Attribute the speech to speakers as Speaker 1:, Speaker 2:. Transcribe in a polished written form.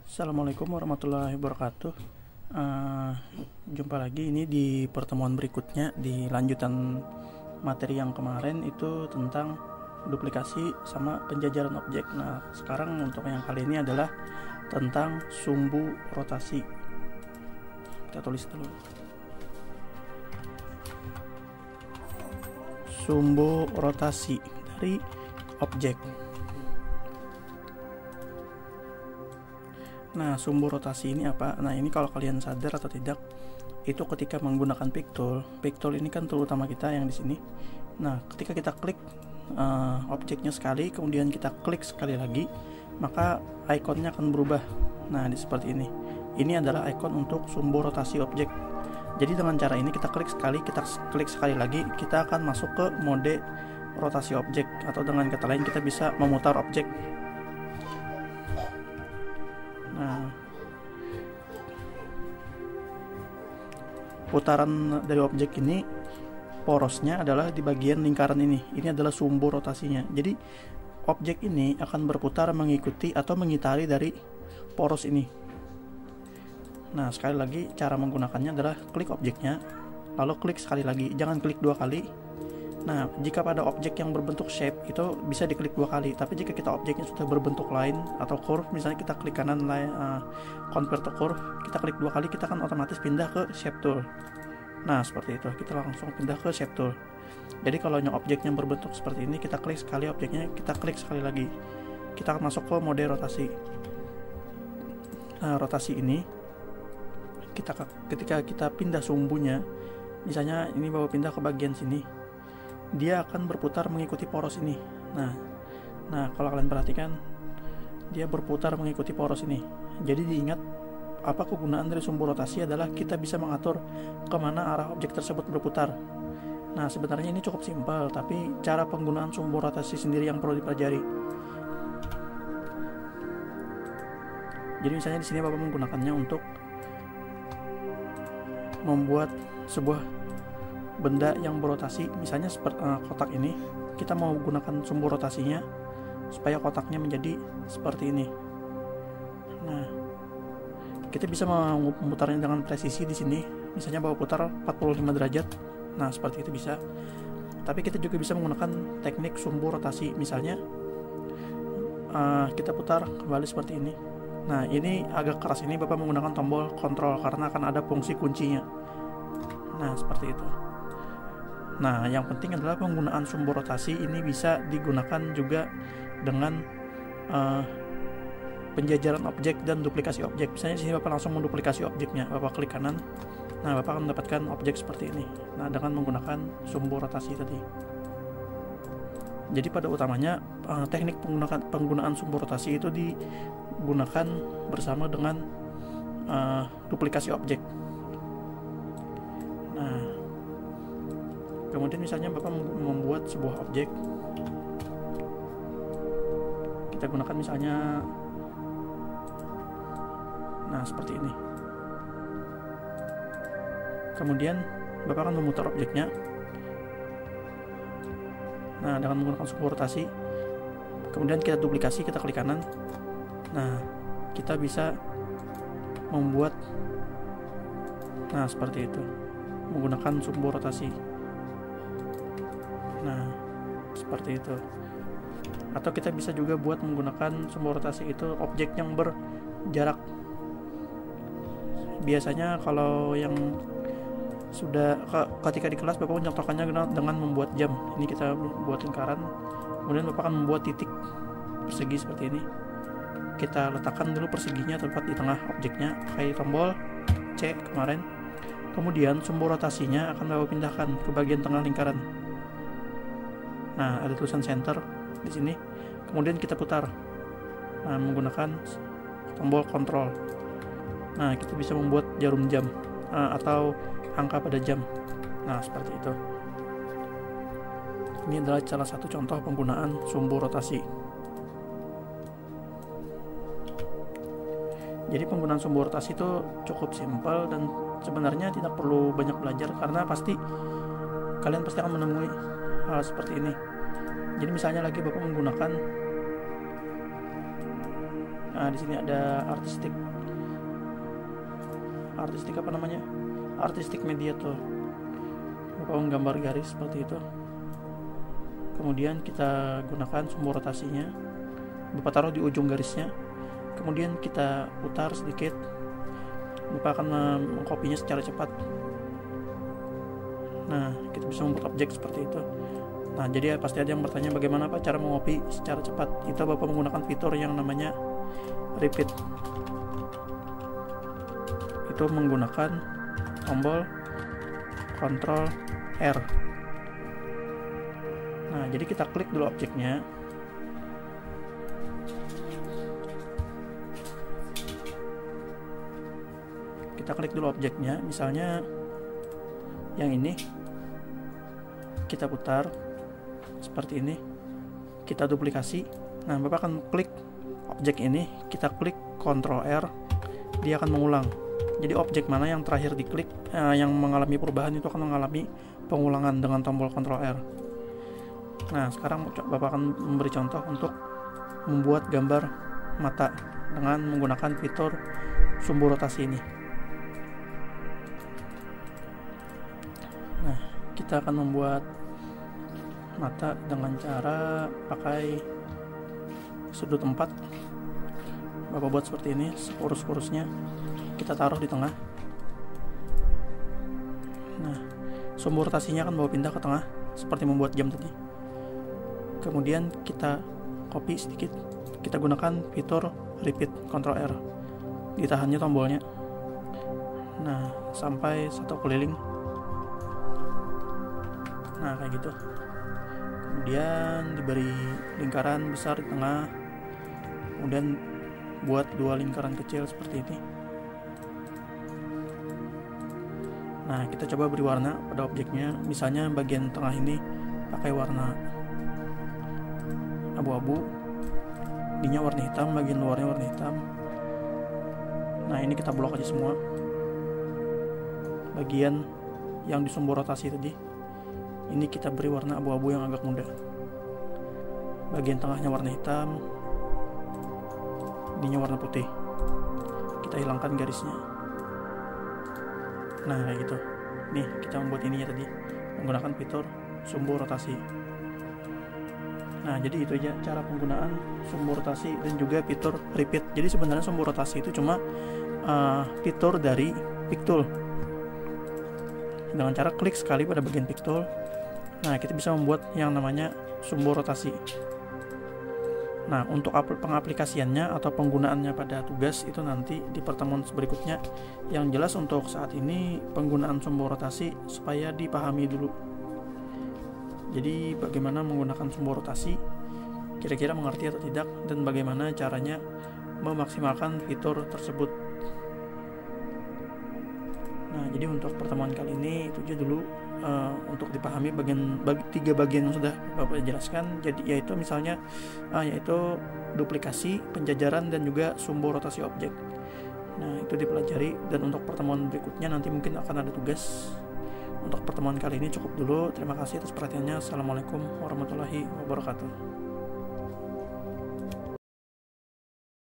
Speaker 1: Assalamualaikum warahmatullahi wabarakatuh. Jumpa lagi ini di pertemuan berikutnya di lanjutan materi yang kemarin itu tentang duplikasi sama penjajaran objek. Nah, sekarang untuk yang kali ini adalah tentang sumbu rotasi. Kita tulis dulu. Sumbu rotasi dari objek. Nah, sumbu rotasi ini apa? Nah, ini kalau kalian sadar atau tidak, itu ketika menggunakan pictool ini kan tool utama kita yang di sini. Nah, ketika kita klik objeknya sekali, kemudian kita klik sekali lagi, maka ikonnya akan berubah. Nah, seperti ini. Ini adalah ikon untuk sumbu rotasi objek. Jadi dengan cara ini kita klik sekali lagi, kita akan masuk ke mode rotasi objek, atau dengan kata lain kita bisa memutar objek. Nah, putaran dari objek ini porosnya adalah di bagian lingkaran ini. Ini adalah sumbu rotasinya. Jadi objek ini akan berputar mengikuti atau mengitari dari poros ini. Nah, sekali lagi cara menggunakannya adalah klik objeknya, lalu klik sekali lagi, jangan klik dua kali. Nah, jika pada objek yang berbentuk shape itu bisa diklik dua kali, tapi jika kita objeknya sudah berbentuk line atau curve, misalnya kita klik kanan convert to curve, kita klik dua kali, kita akan otomatis pindah ke shape tool. Nah, seperti itu, kita langsung pindah ke shape tool. Jadi kalau objeknya berbentuk seperti ini, kita klik sekali objeknya, kita klik sekali lagi, kita akan masuk ke mode rotasi. Nah, rotasi ini ketika kita pindah sumbunya, misalnya ini bawa pindah ke bagian sini, dia akan berputar mengikuti poros ini. Nah, kalau kalian perhatikan, dia berputar mengikuti poros ini. Jadi diingat, apa kegunaan dari sumbu rotasi adalah kita bisa mengatur kemana arah objek tersebut berputar. Nah, sebenarnya ini cukup simpel, tapi cara penggunaan sumbu rotasi sendiri yang perlu dipelajari. Jadi misalnya di sini Bapak menggunakannya untuk membuat sebuah benda yang berotasi, misalnya seperti kotak ini, kita mau gunakan sumbu rotasinya supaya kotaknya menjadi seperti ini. Nah, kita bisa memutarnya dengan presisi di sini, misalnya bawa putar 45 derajat. Nah, seperti itu bisa. Tapi kita juga bisa menggunakan teknik sumbu rotasi, misalnya kita putar kembali seperti ini. Nah, ini agak keras, ini Bapak menggunakan tombol kontrol karena akan ada fungsi kuncinya. Nah, seperti itu. Nah, yang penting adalah penggunaan sumbu rotasi ini bisa digunakan juga dengan penjajaran objek dan duplikasi objek. Misalnya di sini Bapak langsung menduplikasi objeknya, Bapak klik kanan. Nah, Bapak akan mendapatkan objek seperti ini. Nah, dengan menggunakan sumbu rotasi tadi. Jadi pada utamanya teknik penggunaan sumbu rotasi itu digunakan bersama dengan duplikasi objek. Nah, kemudian misalnya Bapak membuat sebuah objek, kita gunakan misalnya, nah seperti ini. Kemudian Bapak akan memutar objeknya. Nah, dengan menggunakan sumbu rotasi, kemudian kita duplikasi, kita klik kanan. Nah, kita bisa membuat, nah seperti itu, menggunakan sumbu rotasi. Nah, seperti itu. Atau kita bisa juga buat menggunakan sumbu rotasi itu objek yang berjarak. Biasanya kalau yang sudah ketika di kelas Bapak mencontohkannya dengan membuat jam. Ini kita buat lingkaran, kemudian Bapak akan membuat titik persegi seperti ini. Kita letakkan dulu perseginya tepat di tengah objeknya, pakai tombol C kemarin. Kemudian sumbu rotasinya akan Bapak pindahkan ke bagian tengah lingkaran. Nah, ada tulisan center di sini. Kemudian kita putar. Nah, menggunakan tombol kontrol. Nah, kita bisa membuat jarum jam atau angka pada jam. Nah, seperti itu. Ini adalah salah satu contoh penggunaan sumbu rotasi. Jadi penggunaan sumbu rotasi itu cukup simpel dan sebenarnya tidak perlu banyak belajar, karena kalian pasti akan menemui hal seperti ini. Jadi misalnya lagi Bapak menggunakan Nah, di sini ada artistik apa namanya? Artistik mediator. Bapak menggambar garis seperti itu. Kemudian kita gunakan sumbu rotasinya. Bapak taruh di ujung garisnya. Kemudian kita putar sedikit. Bapak akan mengkopinya secara cepat. Nah, kita bisa membuat objek seperti itu. Nah, jadi pasti ada yang bertanya bagaimana Pak cara mengopi secara cepat. Itu Bapak menggunakan fitur yang namanya repeat. Itu menggunakan tombol Ctrl R. Nah, jadi kita klik dulu objeknya. Kita klik dulu objeknya, misalnya yang ini kita putar seperti ini, kita duplikasi. Nah, Bapak akan klik objek ini, kita klik Ctrl R, dia akan mengulang. Jadi objek mana yang terakhir diklik yang mengalami perubahan itu akan mengalami pengulangan dengan tombol Ctrl R. Nah, sekarang Bapak akan memberi contoh untuk membuat gambar mata dengan menggunakan fitur sumbu rotasi ini. Nah, kita akan membuat mata dengan cara pakai sudut 4. Bapak buat seperti ini, sekurus-kurusnya kita taruh di tengah. Nah, sumbu rotasinya akan bawa pindah ke tengah seperti membuat jam tadi. Kemudian kita copy sedikit, kita gunakan fitur repeat, Ctrl R, ditahannya tombolnya. Nah, sampai satu keliling. Nah, kayak gitu. Kemudian diberi lingkaran besar di tengah. Kemudian buat 2 lingkaran kecil seperti ini. Nah, kita coba beri warna pada objeknya. Misalnya bagian tengah ini pakai warna abu-abu, ininya warna hitam, bagian luarnya warna hitam. Nah, ini kita blok aja semua. Bagian yang di sumbu rotasi tadi, ini kita beri warna abu-abu yang agak muda. Bagian tengahnya warna hitam, ininya warna putih. Kita hilangkan garisnya. Nah, kayak gitu. Nih, kita membuat ininya tadi menggunakan fitur sumbu rotasi. Nah, jadi itu aja cara penggunaan sumbu rotasi dan juga fitur repeat. Jadi sebenarnya sumbu rotasi itu cuma fitur dari Pictool. Dengan cara klik sekali pada bagian Pictool, nah kita bisa membuat yang namanya sumbu rotasi. Nah, untuk pengaplikasiannya atau penggunaannya pada tugas itu nanti di pertemuan berikutnya. Yang jelas untuk saat ini penggunaan sumbu rotasi supaya dipahami dulu. Jadi bagaimana menggunakan sumbu rotasi, kira-kira mengerti atau tidak, dan bagaimana caranya memaksimalkan fitur tersebut. Nah, jadi untuk pertemuan kali ini itu aja dulu untuk dipahami tiga bagian yang sudah Bapak jelaskan. Jadi yaitu misalnya yaitu duplikasi, penjajaran, dan juga sumbu rotasi objek. Nah, itu dipelajari, dan untuk pertemuan berikutnya nanti mungkin akan ada tugas. Untuk pertemuan kali ini cukup dulu. Terima kasih atas perhatiannya. Assalamualaikum warahmatullahi wabarakatuh.